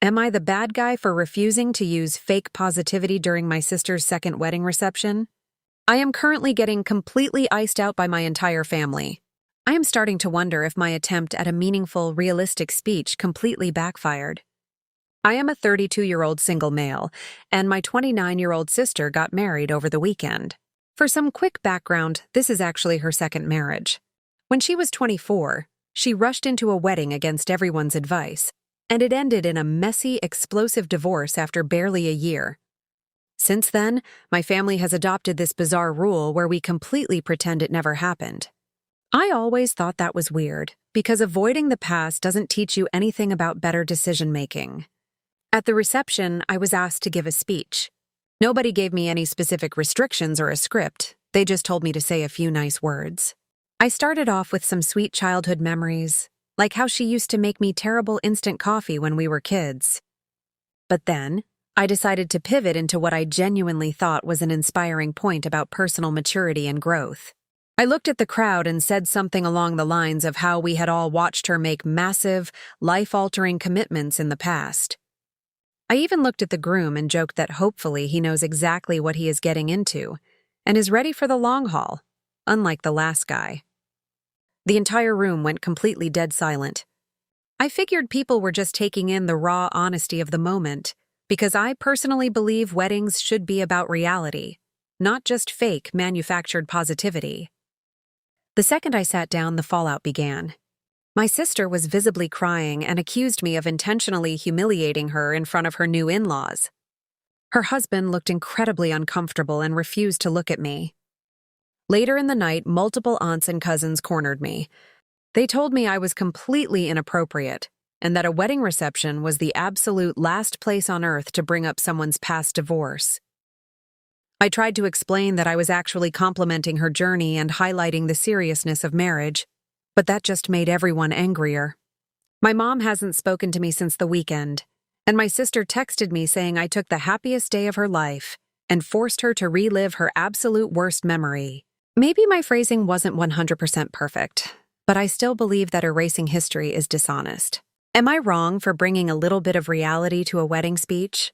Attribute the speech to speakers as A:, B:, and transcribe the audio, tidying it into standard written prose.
A: Am I the bad guy for refusing to use fake positivity during my sister's second wedding reception? I am currently getting completely iced out by my entire family. I am starting to wonder if my attempt at a meaningful, realistic speech completely backfired. I am a 32-year-old single male, and my 29-year-old sister got married over the weekend. For some quick background, this is actually her second marriage. When she was 24, she rushed into a wedding against everyone's advice, and it ended in a messy, explosive divorce after barely a year. Since then, my family has adopted this bizarre rule where we completely pretend it never happened. I always thought that was weird, because avoiding the past doesn't teach you anything about better decision-making. At the reception, I was asked to give a speech. Nobody gave me any specific restrictions or a script. They just told me to say a few nice words. I started off with some sweet childhood memories, like how she used to make me terrible instant coffee when we were kids. But then, I decided to pivot into what I genuinely thought was an inspiring point about personal maturity and growth. I looked at the crowd and said something along the lines of how we had all watched her make massive, life-altering commitments in the past. I even looked at the groom and joked that hopefully he knows exactly what he is getting into and is ready for the long haul, unlike the last guy. The entire room went completely dead silent. I figured people were just taking in the raw honesty of the moment, because I personally believe weddings should be about reality, not just fake, manufactured positivity. The second I sat down, the fallout began. My sister was visibly crying and accused me of intentionally humiliating her in front of her new in-laws. Her husband looked incredibly uncomfortable and refused to look at me. Later in the night, multiple aunts and cousins cornered me. They told me I was completely inappropriate and that a wedding reception was the absolute last place on earth to bring up someone's past divorce. I tried to explain that I was actually complimenting her journey and highlighting the seriousness of marriage, but that just made everyone angrier. My mom hasn't spoken to me since the weekend, and my sister texted me saying I took the happiest day of her life and forced her to relive her absolute worst memory. Maybe my phrasing wasn't 100% perfect, but I still believe that erasing history is dishonest. Am I wrong for bringing a little bit of reality to a wedding speech?